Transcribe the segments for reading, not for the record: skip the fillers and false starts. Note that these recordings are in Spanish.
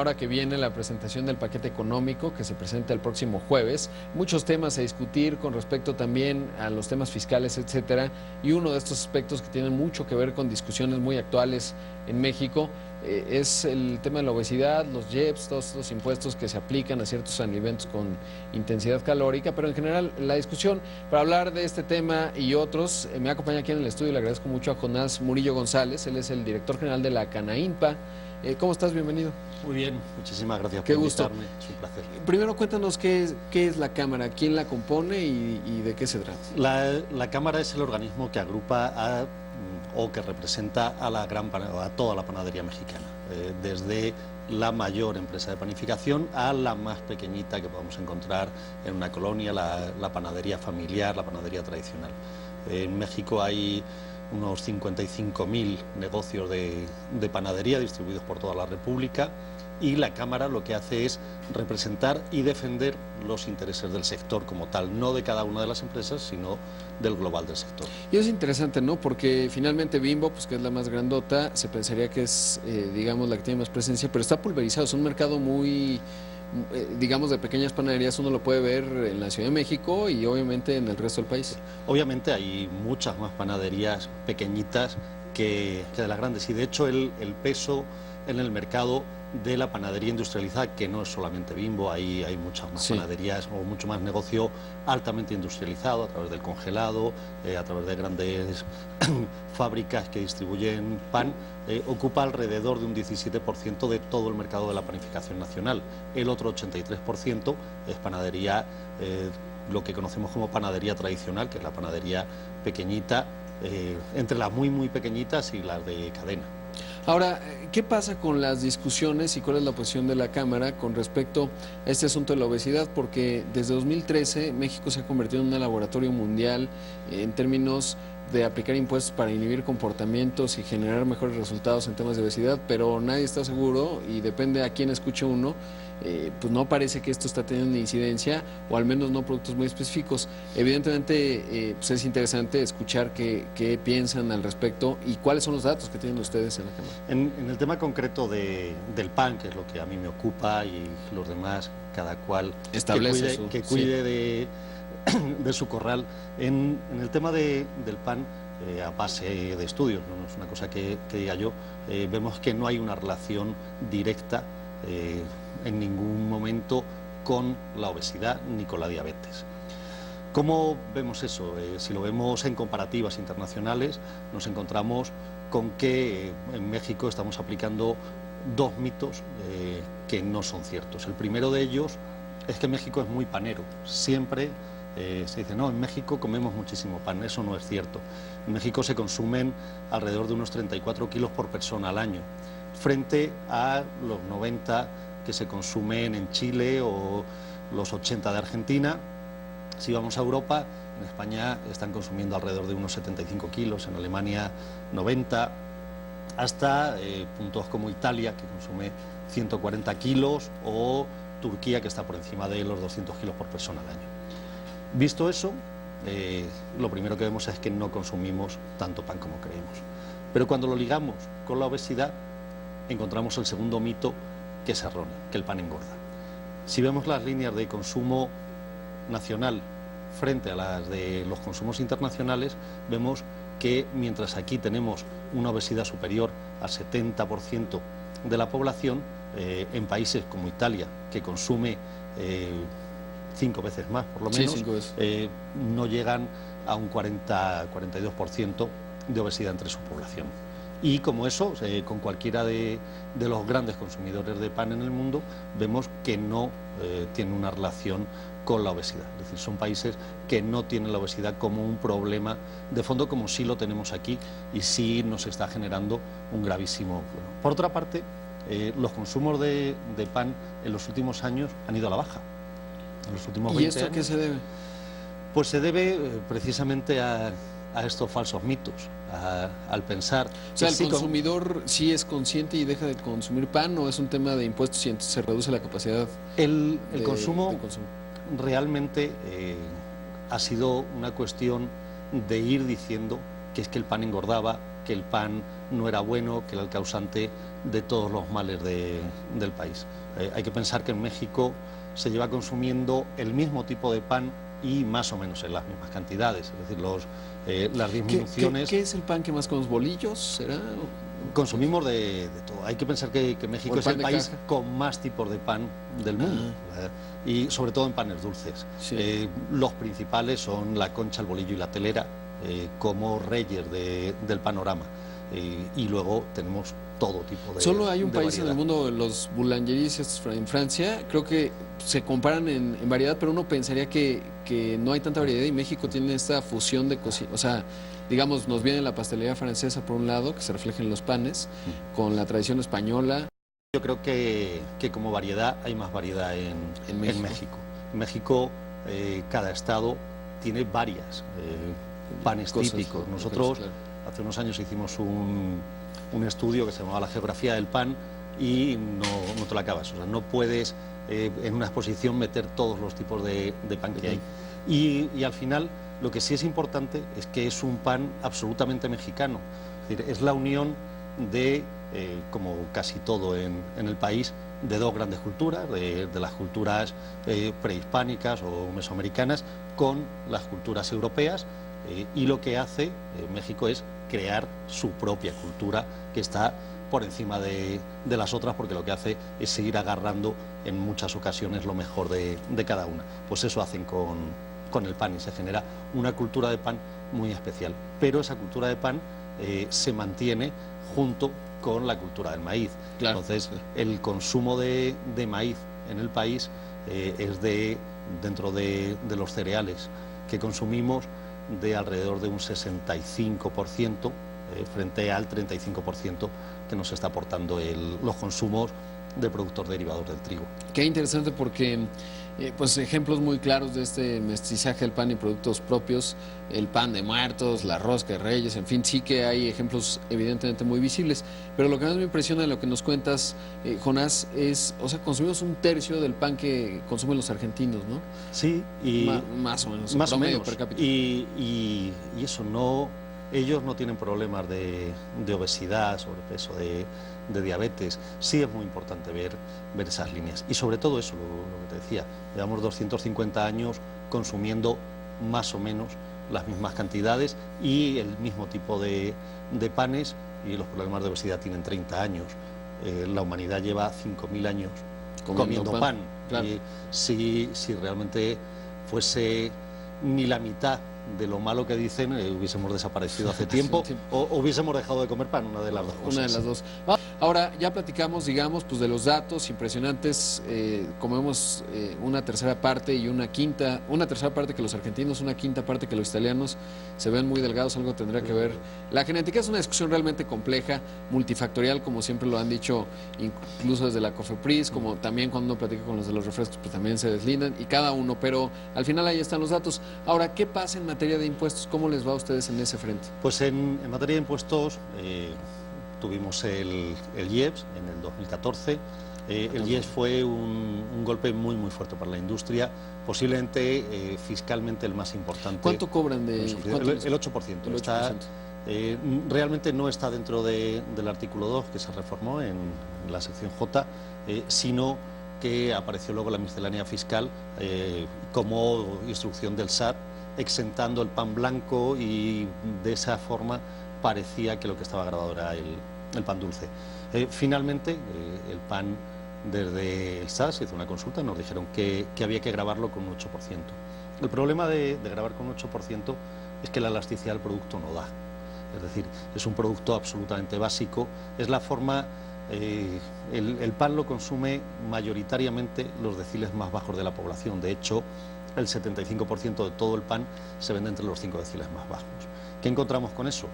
ahora que viene la presentación del paquete económico que se presenta el próximo jueves, muchos temas a discutir con respecto también a los temas fiscales, etcétera, y uno de estos aspectos que tienen mucho que ver con discusiones muy actuales en México es el tema de la obesidad, los IEPS, todos los impuestos que se aplican a ciertos alimentos con intensidad calórica, pero en general la discusión para hablar de este tema y otros, me acompaña aquí en el estudio, le agradezco mucho a Jonás Murillo González, él es el director general de la Canainpa. ¿Cómo estás? Bienvenido. Muy bien, muchísimas gracias por invitarme, es un placer. Primero cuéntanos qué es la Cámara, quién la compone y de qué se trata. La Cámara es el organismo que agrupa o que representa a toda la panadería mexicana, desde la mayor empresa de panificación a la más pequeñita que podemos encontrar en una colonia, la panadería familiar, la panadería tradicional. En México hay unos 55.000 negocios de panadería distribuidos por toda la República, y la Cámara lo que hace es representar y defender los intereses del sector como tal, no de cada una de las empresas, sino del global del sector. Y es interesante, ¿no? Porque finalmente Bimbo, pues que es la más grandota, se pensaría que es, digamos, la que tiene más presencia, pero está pulverizado, es un mercado muy, digamos, de pequeñas panaderías, uno lo puede ver en la Ciudad de México y obviamente en el resto del país. Obviamente hay muchas más panaderías pequeñitas que de las grandes, y de hecho el peso en el mercado de la panadería industrializada, que no es solamente Bimbo, hay muchas más panaderías o mucho más negocio altamente industrializado a través del congelado, a través de grandes fábricas que distribuyen pan, ocupa alrededor de un 17% de todo el mercado de la panificación nacional. El otro 83% es panadería, lo que conocemos como panadería tradicional, que es la panadería pequeñita, entre las muy pequeñitas y las de cadena. Ahora, ¿qué pasa con las discusiones y cuál es la posición de la Cámara con respecto a este asunto de la obesidad? Porque desde 2013 México se ha convertido en un laboratorio mundial en términos de aplicar impuestos para inhibir comportamientos y generar mejores resultados en temas de obesidad, pero nadie está seguro y depende a quién escuche uno, pues no parece que esto está teniendo una incidencia, o al menos no productos muy específicos. Evidentemente pues es interesante escuchar qué piensan al respecto y cuáles son los datos que tienen ustedes en la Cámara. En el tema concreto del pan, que es lo que a mí me ocupa, y los demás, cada cual establece que cuide de su corral. En el tema del pan, a base de estudios, no es una cosa que diga yo, vemos que no hay una relación directa en ningún momento con la obesidad ni con la diabetes. ¿Cómo vemos eso? Si lo vemos en comparativas internacionales, nos encontramos con que en México estamos aplicando dos mitos que no son ciertos. El primero de ellos es que México es muy panero. Siempre se dice, no, en México comemos muchísimo pan. Eso no es cierto. En México se consumen alrededor de unos 34 kilos por persona al año, frente a los 90 que se consumen en Chile o los 80 de Argentina. Si vamos a Europa, en España están consumiendo alrededor de unos 75 kilos, en Alemania 90, hasta puntos como Italia, que consume 140 kilos, o Turquía, que está por encima de los 200 kilos por persona al año. Visto eso, lo primero que vemos es que no consumimos tanto pan como creemos. Pero cuando lo ligamos con la obesidad, encontramos el segundo mito, que es erróneo, que el pan engorda. Si vemos las líneas de consumo nacional frente a las de los consumos internacionales, vemos que mientras aquí tenemos una obesidad superior al 70% de la población, en países como Italia, que consume 5 veces más, por lo menos, no llegan a un 40-42% de obesidad entre su población. Y como eso, con cualquiera de los grandes consumidores de pan en el mundo, vemos que no tiene una relación con la obesidad. Es decir, son países que no tienen la obesidad como un problema de fondo, como sí lo tenemos aquí, y sí nos está generando un gravísimo problema. Por otra parte, los consumos de pan en los últimos años han ido a la baja. En los últimos 20 ¿Y esto a años, qué se debe? Pues se debe precisamente a estos falsos mitos, al pensar... O sea, ¿el consumidor sí es consciente y deja de consumir pan, o es un tema de impuestos y entonces se reduce la capacidad el consumo? Realmente ha sido una cuestión de ir diciendo que es que el pan engordaba, que el pan no era bueno, que era el causante de todos los males del país. Hay que pensar que en México se lleva consumiendo el mismo tipo de pan y más o menos en las mismas cantidades, es decir, las disminuciones... ¿Qué es el pan que más comemos? ¿Bolillos? ¿Será? Consumimos de todo. Hay que pensar que México es el país con más tipos de pan del mundo, y sobre todo en panes dulces. Sí. Los principales son la concha, el bolillo y la telera, como reyes del panorama. Y luego tenemos todo tipo de... Solo hay un país variedad en el mundo, los boulangeries en Francia, creo que se comparan en variedad, pero uno pensaría que no hay tanta variedad, y México tiene esta fusión de cocina, o sea, digamos, nos viene la pastelería francesa por un lado, que se refleja en los panes, con la tradición española. Yo creo que como variedad hay más variedad en México. En México cada estado tiene varias panes típicos. Nosotros hace unos años hicimos un estudio que se llamaba La geografía del pan, y no te lo acabas. O sea, no puedes en una exposición meter todos los tipos de pan que hay. Y al final lo que sí es importante es que es un pan absolutamente mexicano. Es decir, es la unión de, como casi todo en el país, de dos grandes culturas, de las culturas prehispánicas o mesoamericanas con las culturas europeas, y lo que hace México es crear su propia cultura, que está por encima de las otras, porque lo que hace es seguir agarrando en muchas ocasiones lo mejor de cada una. Pues eso hacen con el pan, y se genera una cultura de pan muy especial. Pero esa cultura de pan se mantiene junto con la cultura del maíz. Claro. Entonces, el consumo de maíz en el país es dentro de los cereales que consumimos, de alrededor de un 65%, frente al 35% que nos está aportando los consumos de productos derivados del trigo. Qué interesante, porque pues ejemplos muy claros de este mestizaje del pan y productos propios, el pan de muertos, la rosca de reyes, en fin, sí que hay ejemplos evidentemente muy visibles. Pero lo que más me impresiona de lo que nos cuentas, Jonás, es, o sea, consumimos un tercio del pan que consumen los argentinos, ¿no? Sí, y más o menos, más promedio o menos. Per cápita. Y eso no... Ellos no tienen problemas de obesidad, sobrepeso, de diabetes. Sí es muy importante ver esas líneas. Y sobre todo eso, lo que te decía, llevamos 250 años consumiendo más o menos las mismas cantidades y el mismo tipo de panes, y los problemas de obesidad tienen 30 años. La humanidad lleva 5.000 años comiendo pan. Claro. Y si realmente fuese ni la mitad de lo malo que dicen, hubiésemos desaparecido hace tiempo, o hubiésemos dejado de comer pan, una de las dos cosas. Una de las dos. Ahora, ya platicamos, digamos, pues de los datos impresionantes. Comemos una tercera parte y una tercera parte que los argentinos, una quinta parte que los italianos. Se ven muy delgados, algo tendrá que ver. La genética es una discusión realmente compleja, multifactorial, como siempre lo han dicho, incluso desde la COFEPRIS, como también cuando uno platica con los de los refrescos, pues también se deslindan, y cada uno, pero al final ahí están los datos. Ahora, ¿qué pasa en materia de impuestos? ¿Cómo les va a ustedes en ese frente? Pues en materia de impuestos tuvimos el IEPS en el 2014. El IEPS fue un golpe muy fuerte para la industria, posiblemente fiscalmente el más importante. ¿Cuánto cobran de...? El 8%. Realmente no está dentro del artículo 2, que se reformó en la sección J, sino que apareció luego la miscelánea fiscal como instrucción del SAT, exentando el pan blanco, y de esa forma parecía que lo que estaba grabado era el pan dulce. Finalmente, el pan, desde el SAT se hizo una consulta, nos dijeron que había que grabarlo con un 8%. El problema de grabar con un 8% es que la elasticidad del producto no da. Es decir, es un producto absolutamente básico, es la forma... el pan lo consume mayoritariamente los deciles más bajos de la población. De hecho, el 75% de todo el pan se vende entre los 5 deciles más bajos. ¿Qué encontramos con eso?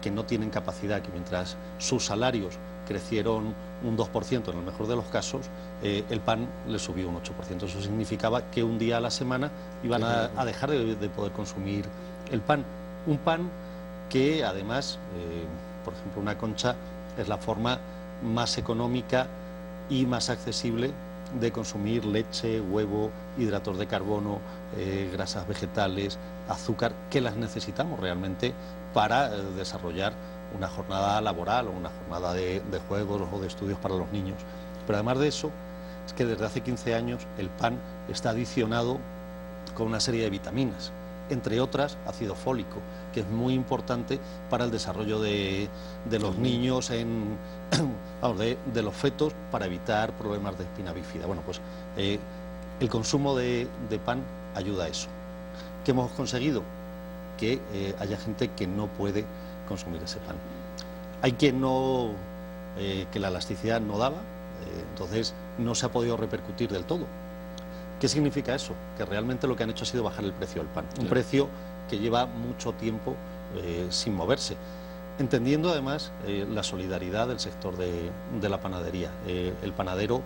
Que no tienen capacidad, que mientras sus salarios crecieron un 2% en el mejor de los casos, el pan le subió un 8%. Eso significaba que un día a la semana iban a dejar de poder consumir el pan. Un pan que además, por ejemplo, una concha es la forma más económica y más accesible de consumir leche, huevo, hidratos de carbono, grasas vegetales, azúcar, que las necesitamos realmente para desarrollar una jornada laboral o una jornada de juegos o de estudios para los niños. Pero además de eso, es que desde hace 15 años el pan está adicionado con una serie de vitaminas, entre otras ácido fólico, que es muy importante para el desarrollo de los niños, de los fetos, para evitar problemas de espina bífida. Bueno, pues el consumo de pan ayuda a eso. ¿Qué hemos conseguido? Que haya gente que no puede consumir ese pan. Hay quien no, que la elasticidad no daba, entonces no se ha podido repercutir del todo. ¿Qué significa eso? Que realmente lo que han hecho ha sido bajar el precio del pan, un precio que lleva mucho tiempo sin moverse, entendiendo además la solidaridad del sector de la panadería. El panadero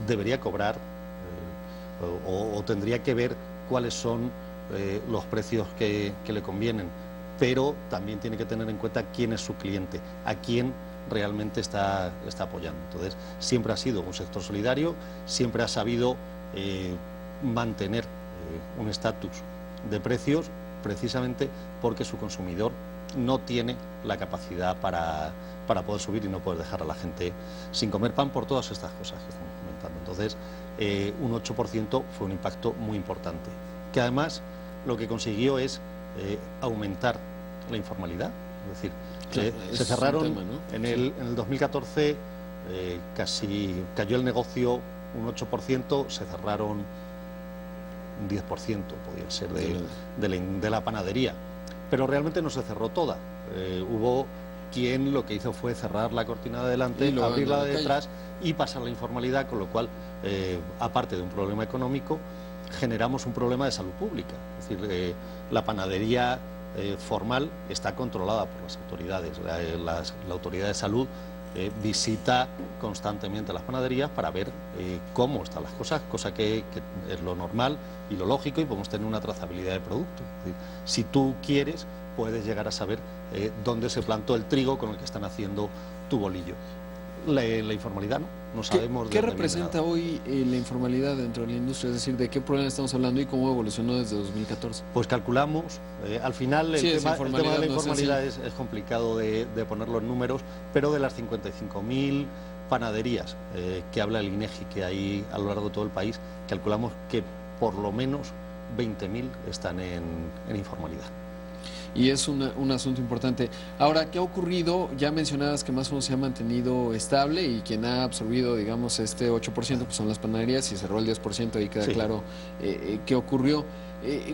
debería cobrar o tendría que ver cuáles son los precios que le convienen, pero también tiene que tener en cuenta quién es su cliente, a quién realmente está apoyando. Entonces, siempre ha sido un sector solidario, siempre ha sabido mantener un estatus de precios, precisamente porque su consumidor no tiene la capacidad para poder subir y no poder dejar a la gente sin comer pan por todas estas cosas que estamos comentando. Entonces, un 8% fue un impacto muy importante, que además lo que consiguió es aumentar la informalidad. Es decir, se cerraron tema, ¿no? en el 2014, casi cayó el negocio un 8%, se cerraron un 10%, podía ser, de la panadería. Pero realmente no se cerró toda. Hubo quien lo que hizo fue cerrar la cortina de delante, abrirla de detrás y pasar la informalidad, con lo cual, aparte de un problema económico, generamos un problema de salud pública. Es decir, la panadería formal está controlada por las autoridades. La autoridad de salud visita constantemente las panaderías para ver cómo están las cosas, cosa que es lo normal y lo lógico, y podemos tener una trazabilidad de producto. Es decir, si tú quieres, puedes llegar a saber dónde se plantó el trigo con el que están haciendo tu bolillo. La informalidad no sabemos. ¿Qué representa hoy la informalidad dentro de la industria? Es decir, ¿de qué problema estamos hablando y cómo evolucionó desde 2014? Pues calculamos, al final el tema de la informalidad es complicado de ponerlo en números, pero de las 55.000 panaderías que habla el INEGI que hay a lo largo de todo el país, calculamos que por lo menos 20.000 están en informalidad. Y es un asunto importante. Ahora, ¿qué ha ocurrido? Ya mencionabas que más o menos se ha mantenido estable y quien ha absorbido, digamos, este 8% pues son las panaderías, y cerró el 10%, ahí queda claro qué ocurrió.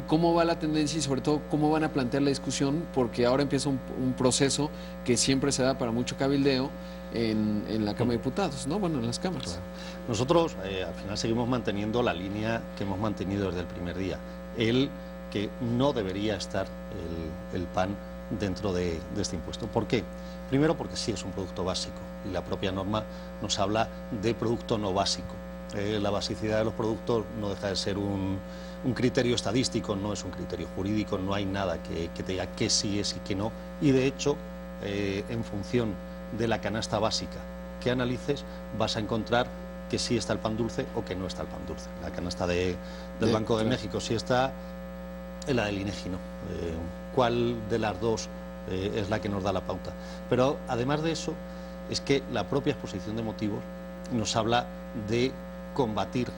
¿Cómo va la tendencia y sobre todo cómo van a plantear la discusión? Porque ahora empieza un proceso que siempre se da para mucho cabildeo en la Cámara de Diputados, ¿no? Bueno, en las cámaras. Claro. Nosotros al final seguimos manteniendo la línea que hemos mantenido desde el primer día. Que no debería estar el pan dentro de este impuesto. ¿Por qué? Primero, porque sí es un producto básico y la propia norma nos habla de producto no básico. La basicidad de los productos no deja de ser un criterio estadístico, no es un criterio jurídico, no hay nada que te diga qué sí es y qué no. Y de hecho, en función de la canasta básica que analices, vas a encontrar que sí está el pan dulce o que no está el pan dulce. La canasta del Banco de México sí está, la del INEGI no. ¿Cuál de las dos es la que nos da la pauta? Pero además de eso, es que la propia exposición de motivos nos habla de combatir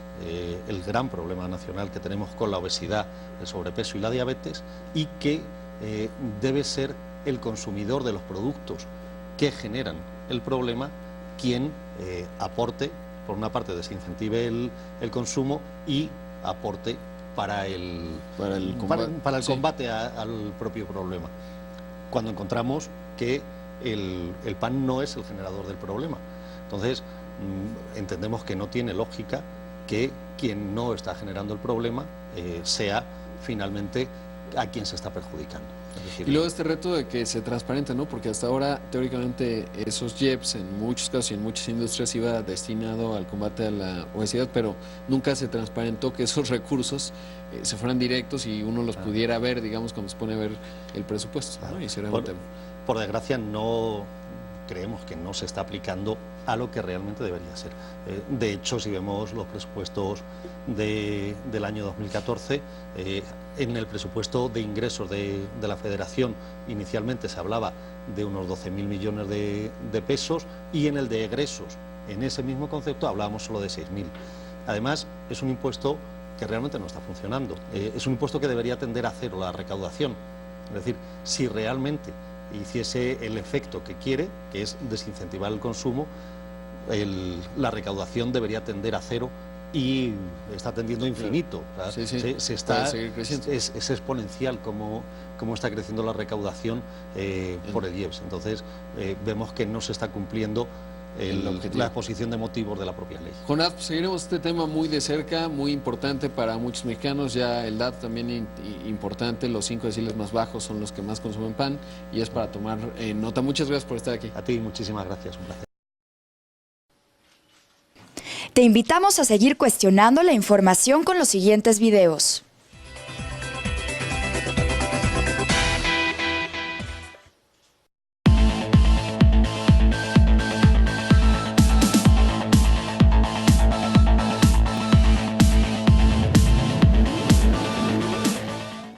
el gran problema nacional que tenemos con la obesidad, el sobrepeso y la diabetes, y que debe ser el consumidor de los productos que generan el problema quien aporte, por una parte desincentive el consumo y aporte para el combate al propio problema, cuando encontramos que el pan no es el generador del problema. Entonces, entendemos que no tiene lógica que quien no está generando el problema sea finalmente a quien se está perjudicando. Es decir, y luego este reto de que se transparente, ¿no? Porque hasta ahora, teóricamente, esos IEPS en muchos casos y en muchas industrias iba destinado al combate a la obesidad, pero nunca se transparentó que esos recursos se fueran directos y uno los pudiera ver, digamos, cuando se pone a ver el presupuesto, ¿no? Y será un tema. Por desgracia, no creemos que no se está aplicando a lo que realmente debería ser. De hecho, si vemos los presupuestos del año 2014, en el presupuesto de ingresos de la Federación inicialmente se hablaba de unos 12.000 millones de pesos, y en el de egresos, en ese mismo concepto, hablábamos solo de 6.000. Además, es un impuesto que realmente no está funcionando. Es un impuesto que debería tender a cero la recaudación. Es decir, si realmente hiciese el efecto que quiere, que es desincentivar el consumo, la recaudación debería tender a cero, y está tendiendo a infinito. O sea, se está, es exponencial como está creciendo la recaudación por el IEPS. Entonces, vemos que no se está cumpliendo la exposición de motivos de la propia ley. Jonás, pues seguiremos este tema muy de cerca, muy importante para muchos mexicanos. Ya el dato también importante, los 5 deciles más bajos son los que más consumen pan, y es para tomar nota. Muchas gracias por estar aquí. A ti, muchísimas gracias, un placer. Te invitamos a seguir cuestionando la información con los siguientes videos.